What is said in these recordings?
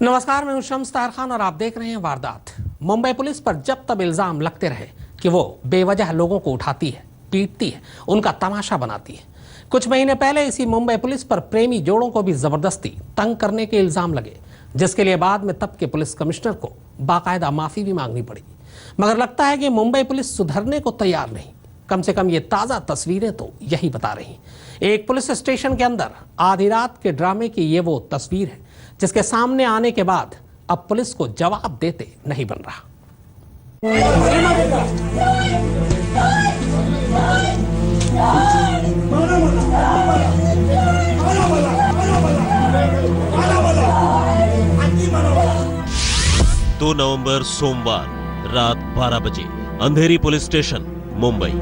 नमस्कार, मैं हूं शम्स ताहिर खान और आप देख रहे हैं वारदात। मुंबई पुलिस पर जब तब इल्जाम लगते रहे कि वो बेवजह लोगों को उठाती है, पीटती है, उनका तमाशा बनाती है। कुछ महीने पहले इसी मुंबई पुलिस पर प्रेमी जोड़ों को भी जबरदस्ती तंग करने के इल्जाम लगे, जिसके लिए बाद में तब के पुलिस कमिश्नर को बाकायदा माफी भी मांगनी पड़ी। मगर लगता है कि मुंबई पुलिस सुधरने को तैयार नहीं। कम से कम ये ताज़ा तस्वीरें तो यही बता रही। एक पुलिस स्टेशन के अंदर आधी रात के ड्रामे की ये वो तस्वीर है जिसके सामने आने के बाद अब पुलिस को जवाब देते नहीं बन रहा। दो नवंबर सोमवार रात 12 बजे अंधेरी पुलिस स्टेशन मुंबई।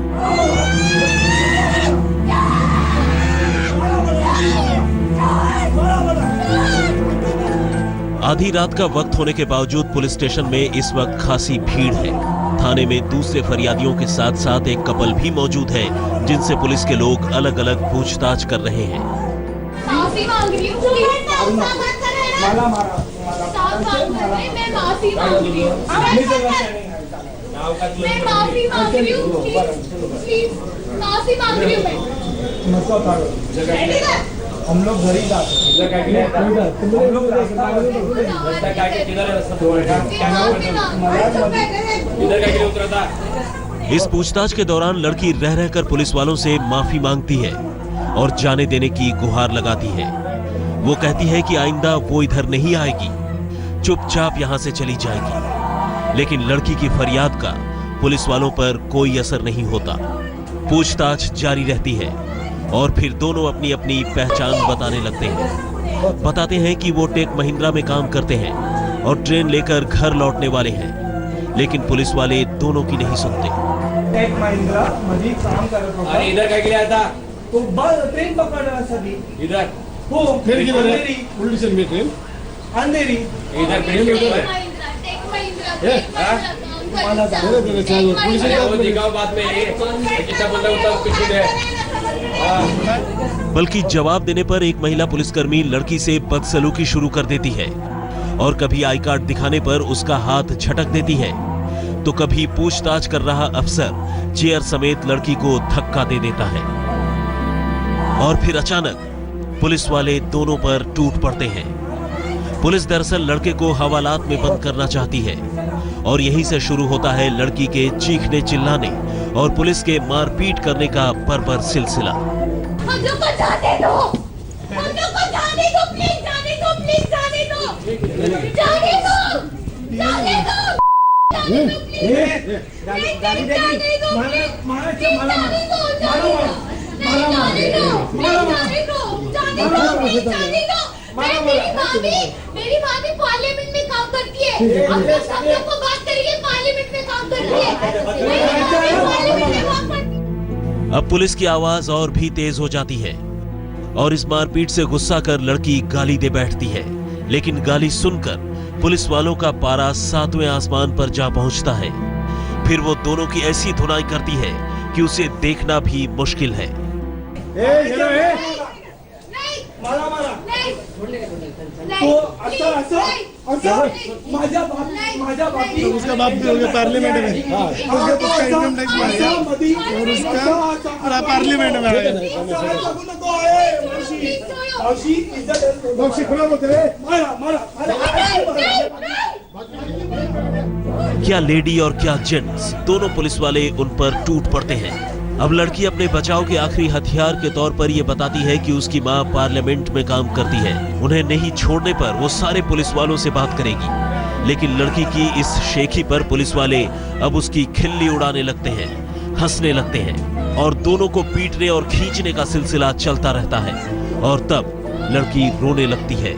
आधी रात का वक्त होने के बावजूद पुलिस स्टेशन में इस वक्त खासी भीड़ है। थाने में दूसरे फरियादियों के साथ साथ एक कपल भी मौजूद है जिनसे पुलिस के लोग अलग अलग पूछताछ कर रहे हैं। माफी मांग रही हूँ, मैं माफी मांग रही हूँ, मैं माफी मांग रही हूँ, प्लीज माफी मांग रही हूँ मैं। हम लोग घर ही जाते इस पूछताछ के दौरान लड़की रह रहकर पुलिस वालों से माफी मांगती है और जाने देने की गुहार लगाती है। वो कहती है कि आइंदा वो इधर नहीं आएगी, चुपचाप यहाँ से चली जाएगी। लेकिन लड़की की फरियाद का पुलिस वालों पर कोई असर नहीं होता। पूछताछ जारी रहती है और फिर दोनों अपनी अपनी पहचान बताने लगते हैं। बताते हैं कि वो टेक महिंद्रा में काम करते हैं और ट्रेन लेकर घर लौटने वाले हैं, लेकिन पुलिस वाले दोनों की नहीं सुनते। टेक महिंद्रा मध्ये काम करत होता। अरे इधर काय केले आता? तो बस ट्रेन पकडण्यासाठी इधर हो अंधेरी पुलिस में ट्रेन अंधेरी इधर ट्रेन में उतर है। वो दिखाओ बाद में ये कितना बंदा उतना कुछ है। बल्कि जवाब देने पर एक महिला पुलिसकर्मी लड़की से बदसलूकी शुरू कर देती है और कभी आई कार्ड दिखाने पर उसका हाथ झटक देती है, तो कभी पूछताछ कर रहा अफसर चेयर समेत लड़की को धक्का दे देता है। और फिर अचानक पुलिस वाले दोनों पर टूट पड़ते हैं। पुलिस दरअसल लड़के को हवालात में बंद करना चाहती है और यहीं से शुरू होता है लड़की के चीखने चिल्लाने और पुलिस के मारपीट करने का बर्बर सिलसिला। हम लोग को जाने दो, हम लोग को जाने दो, प्लीज जाने दो, प्लीज जाने दो, जाने दो, जाने दो, जाने दो, प्लीज जाने दो, मेरी मामी पार्लियामेंट में काम करती है। आप लोग सब लोग को बात करिए, पार्लियामेंट में काम करती है। अब पुलिस की आवाज और भी तेज हो जाती है और इस मारपीट से गुस्सा कर लड़की गाली दे बैठती है। लेकिन गाली सुनकर पुलिस वालों का पारा 7वें आसमान पर जा पहुंचता है। फिर वो दोनों की ऐसी धुनाई करती है कि उसे देखना भी मुश्किल है। उसका बाप भी हो गया पार्लियामेंट में, उसके तो इनकम टैक्स मारा और उसका पार्लियामेंट में आया। क्या लेडी और क्या जेंट्स, दोनों पुलिस वाले उन पर टूट पड़ते हैं। अब लड़की अपने बचाव के आखिरी हथियार के तौर पर यह बताती है कि उसकी मां पार्लियामेंट में काम करती है। उन्हें नहीं छोड़ने पर वो सारे पुलिस वालों से बात करेगी। लेकिन लड़की की इस शेखी पर पुलिस वाले अब उसकी खिल्ली उड़ाने लगते हैं, हंसने लगते हैं और दोनों को पीटने और खींचने का सिलसिला चलता रहता है। और तब लड़की रोने लगती है।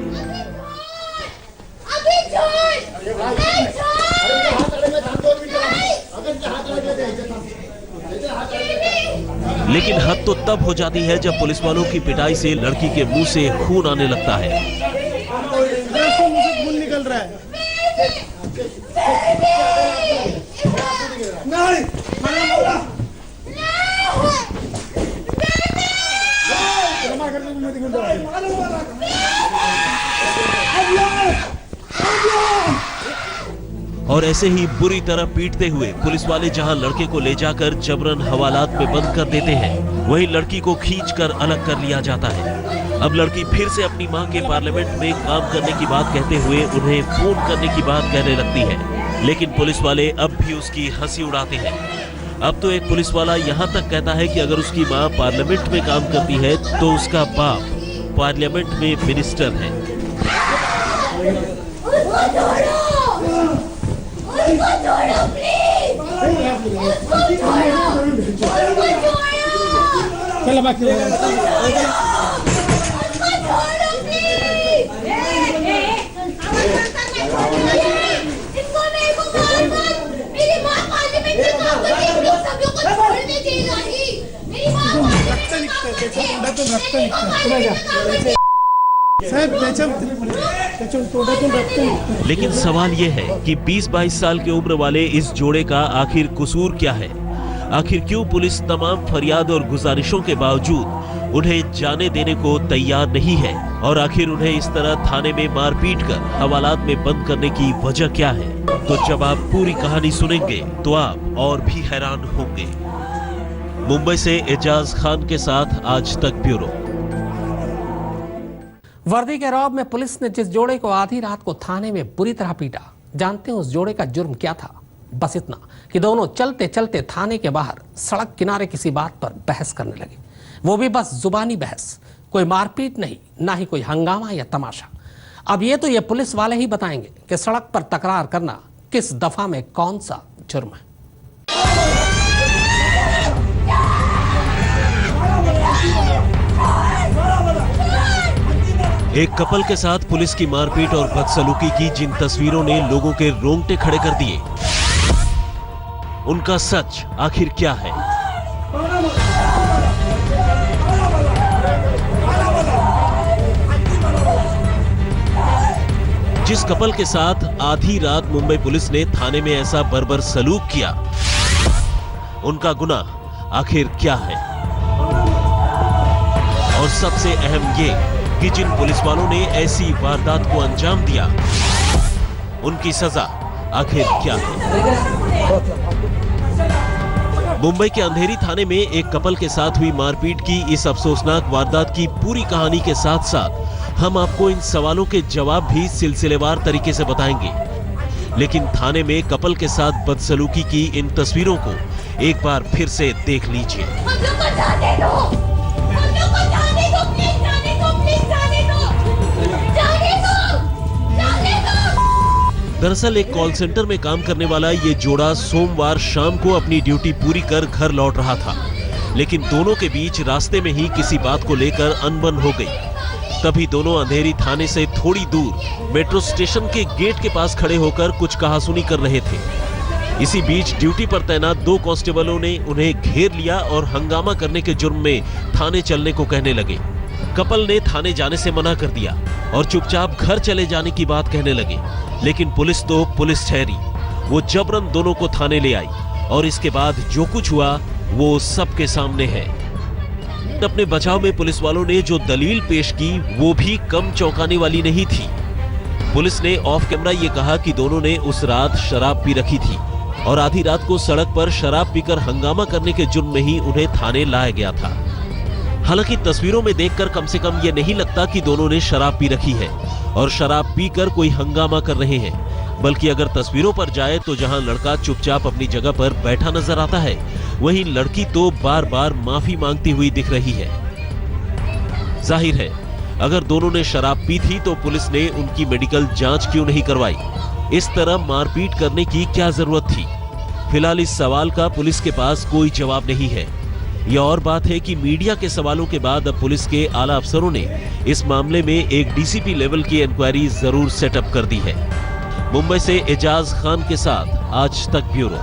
लेकिन हद तो तब हो जाती है जब पुलिस वालों की पिटाई से लड़की के मुंह से खून आने लगता है। खून निकल रहा है। नहीं, और ऐसे ही बुरी तरह पीटते हुए पुलिस वाले जहां लड़के को ले जाकर जबरन हवालात में बंद कर देते हैं, वहीं लड़की को खींचकर अलग कर लिया जाता है। अब लड़की फिर से अपनी मां के पार्लियामेंट में काम करने की बात कहते हुए उन्हें फोन करने की बात कहने लगती है, लेकिन पुलिस वाले अब भी उसकी हंसी उड़ाते हैं। अब तो एक पुलिस वाला यहाँ तक कहता है कि अगर उसकी मां पार्लियामेंट में काम करती है तो उसका बाप पार्लियामेंट में मिनिस्टर है। चलो बाकी लेकिन सवाल यह है कि 20-22 साल की उम्र वाले इस जोड़े का आखिर कसूर क्या है? आखिर क्यों पुलिस तमाम फरियाद और गुजारिशों के बावजूद उन्हें जाने देने को तैयार नहीं है? और आखिर उन्हें इस तरह थाने में मारपीट कर हवालात में बंद करने की वजह क्या है? तो जब आप पूरी कहानी सुनेंगे तो आप और भी हैरान होंगे। मुंबई से एजाज खान के साथ आज तक ब्यूरो। वर्दी के रौब में पुलिस ने जिस जोड़े को आधी रात को थाने में बुरी तरह पीटा, जानते हैं उस जोड़े का जुर्म क्या था? बस इतना कि दोनों चलते चलते थाने के बाहर सड़क किनारे किसी बात पर बहस करने लगे, वो भी बस जुबानी बहस, कोई मारपीट नहीं, ना ही कोई हंगामा या तमाशा। अब ये तो ये पुलिस वाले ही बताएंगे कि सड़क पर तकरार करना किस दफा में कौन सा जुर्म है। एक कपल के साथ पुलिस की मारपीट और बदसलूकी की जिन तस्वीरों ने लोगों के रोंगटे खड़े कर दिए, उनका सच आखिर क्या है? जिस कपल के साथ आधी रात मुंबई पुलिस ने थाने में ऐसा बर्बर सलूक किया, उनका गुनाह आखिर क्या है? और सबसे अहम ये कि जिन पुलिस वालों ने ऐसी वारदात को अंजाम दिया, उनकी सजा आखिर क्या है? मुंबई के अंधेरी थाने में एक कपल के साथ हुई मारपीट की इस अफसोसनाक वारदात की पूरी कहानी के साथ साथ हम आपको इन सवालों के जवाब भी सिलसिलेवार तरीके से बताएंगे। लेकिन थाने में कपल के साथ बदसलूकी की इन तस्वीरों को एक बार फिर से देख लीजिए। दरअसल एक कॉल सेंटर में काम करने वाला ये जोड़ा सोमवार शाम को अपनी ड्यूटी पूरी कर घर लौट रहा था, लेकिन दोनों के बीच रास्ते में ही किसी बात को लेकर अनबन हो गई। तभी दोनों अंधेरी थाने से थोड़ी दूर मेट्रो स्टेशन के गेट के पास खड़े होकर कुछ कहासुनी कर रहे थे। इसी बीच ड्यूटी पर तैनात 2 कांस्टेबलों ने उन्हें घेर लिया और हंगामा करने के जुर्म में थाने चलने को कहने लगे। कपल ने थाने जाने से मना कर दिया और चुपचाप घर चले जाने की बात कहने लगे, लेकिन पुलिस तो पुलिस ठहरी। वो जबरन दोनों को थाने ले आई और इसके बाद जो कुछ हुआ वो सबके सामने है। अपने बचाव में पुलिस वालों ने जो दलील पेश की वो भी कम चौंकाने वाली नहीं थी। पुलिस ने ऑफ कैमरा ये कहा कि दोनों ने उस रात शराब पी रखी थी और आधी रात को सड़क पर शराब पीकर हंगामा करने के जुर्म में ही उन्हें थाने लाया गया था। हालांकि तस्वीरों में देखकर कम से कम ये नहीं लगता कि दोनों ने शराब पी रखी है और शराब पीकर कोई हंगामा कर रहे हैं, बल्कि अगर तस्वीरों पर जाए तो जहां लड़का चुपचाप अपनी जगह पर बैठा नजर आता है, वहीं लड़की तो बार बार माफी मांगती हुई दिख रही है। जाहिर है अगर दोनों ने शराब पी थी तो पुलिस ने उनकी मेडिकल जांच क्यों नहीं करवाई? इस तरह मारपीट करने की क्या जरूरत थी? फिलहाल इस सवाल का पुलिस के पास कोई जवाब नहीं है। यह और बात है कि मीडिया के सवालों के बाद अब पुलिस के आला अफसरों ने इस मामले में एक डीसीपी लेवल की इंक्वायरी जरूर सेटअप कर दी है। मुंबई से एजाज खान के साथ आज तक ब्यूरो।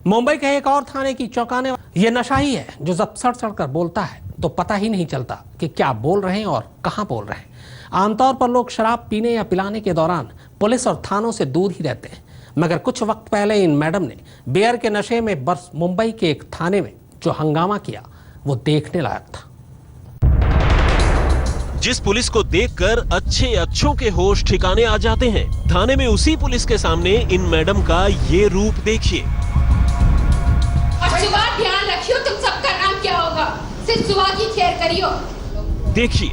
मुंबई के एक और थाने की चौंकाने ये नशा ही है जो जब सड़ सड़ कर बोलता है तो पता ही नहीं चलता कि क्या बोल रहे हैं और कहां बोल रहे हैं। आमतौर पर लोग शराब पीने या पिलाने के दौरान पुलिस और थानों से दूर ही रहते हैं, मगर कुछ वक्त पहले इन मैडम ने बियर के नशे में बर्फ मुंबई के एक थाने में जो हंगामा किया वो देखने लायक था। जिस पुलिस को देखकर अच्छों के होश ठिकाने आ जाते हैं। थाने में उसी पुलिस के सामने इन मैडम का ये रूप देखिए। और सुबह ध्यान रखियो, तुम सबका नाम क्या होगा, सिर्फ सुबह की खैर करियो। देखिए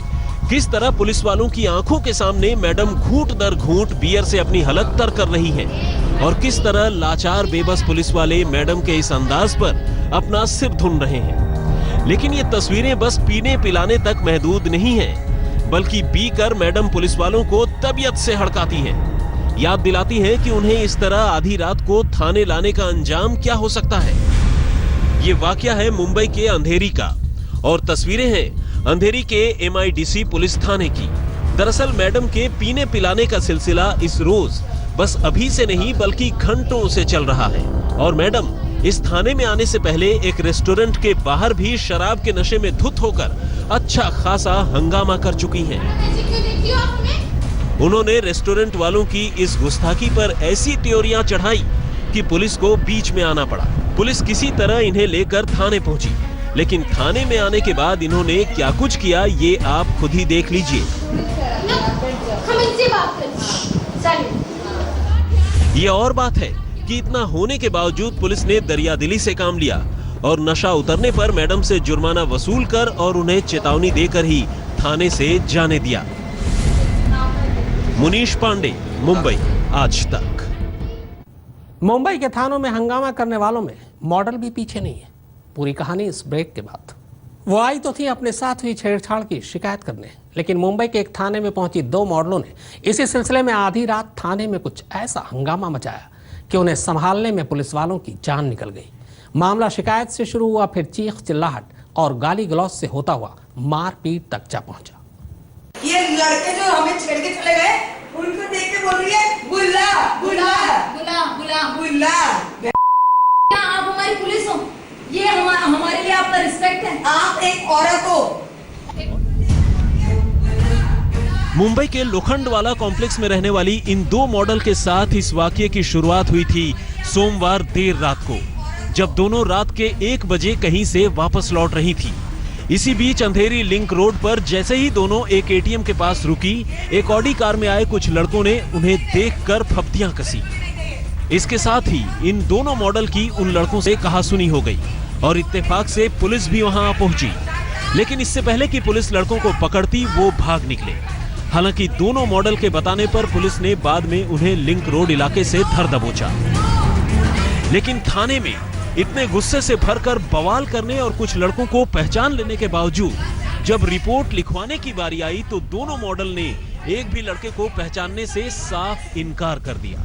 किस तरह पुलिस वालों की आंखों के सामने मैडम घूंट दर घूंट बियर से अपनी हलक तर कर रही हैं और किस तरह लाचार बेबस पुलिस वाले मैडम के इस अंदाज पर अपना सिर धुन रहे हैं। लेकिन ये तस्वीरें बस पीने पिलाने तक महदूद नहीं हैं, बल्कि पीकर मैडम पुलिस वालों को तबीयत से हड़काती हैं, याद दिलाती हैं कि उन्हें इस तरह आधी रात को थाने लाने का अंजाम क्या हो सकता है। ये वाकया है मुंबई के अंधेरी का और तस्वीरें हैं अंधेरी के MIDC पुलिस थाने की। दरअसल मैडम के पीने पिलाने का सिलसिला इस रोज बस अभी से नहीं बल्कि घंटों से चल रहा है और मैडम इस थाने में आने से पहले एक रेस्टोरेंट के बाहर भी शराब के नशे में धुत होकर अच्छा खासा हंगामा कर चुकी हैं। उन्होंने रेस्टोरेंट वालों की इस गुस्ताखी पर ऐसी त्योरियां चढ़ाई कि पुलिस को बीच में आना पड़ा। पुलिस किसी तरह इन्हें लेकर थाने पहुंची, लेकिन थाने में आने के बाद इन्होंने क्या कुछ किया ये आप खुद ही देख लीजिए। हम इनसे बात करें। ये और बात है कि इतना होने के बावजूद पुलिस ने दरियादिली से काम लिया और नशा उतरने पर मैडम से जुर्माना वसूल कर और उन्हें चेतावनी देकर ही थाने से जाने दिया। मुनीश पांडे, मुंबई आज तक। मुंबई के थानों में हंगामा करने वालों में मॉडल भी पीछे नहीं है। पूरी कहानी इस ब्रेक के बाद। वो आई तो थी अपने साथ हुई छेड़छाड़ की शिकायत करने, लेकिन मुंबई के एक थाने में पहुंची 2 मॉडलों ने इसी सिलसिले में आधी रात थाने में कुछ ऐसा हंगामा मचाया कि उन्हें संभालने में पुलिस वालों की जान निकल गई। मामला शिकायत से शुरू हुआ, फिर चीख चिल्लाहट और गाली गलौज से होता हुआ मारपीट तक जा पहुंचा। ये लड़के जो हमें छेड़ के चले गए, उनको देख के बोल रही है बुल्ला बुल्ला बुला बुला बुल्ला। क्या आप हमारी पुलिस हो? ये हमारे लिए आपका रिस्पेक्ट है? आप एक औरत हो। मुंबई के लोखंडवाला कॉम्प्लेक्स में रहने वाली इन 2 मॉडल के साथ इस वाकये की शुरुआत हुई थी सोमवार देर रात को, जब दोनों रात के 1 बजे कहीं से वापस लौट रही थी। इसी बीच अंधेरी लिंक रोड पर जैसे ही दोनों एक ATM के पास रुकी, एक ऑडी कार में आए कुछ लड़कों ने उन्हें देखकर फप्तियां कसी। इसके साथ ही इन दोनों मॉडल की उन लड़कों से कहासुनी हो गई और इत्तेफाक से पुलिस भी वहां पहुंची। लेकिन इससे पहले कि पुलिस लड़कों को पकड़ती, वो भाग निकले। हालांकि दोनों मॉडल के बताने पर पुलिस ने बाद में उन्हें लिंक रोड इलाके से धर दबोचा। लेकिन थाने में इतने गुस्से से भरकर बवाल करने और कुछ लड़कों को पहचान लेने के बावजूद जब रिपोर्ट लिखवाने की बारी आई तो दोनों मॉडल ने एक भी लड़के को पहचानने से साफ इनकार कर दिया।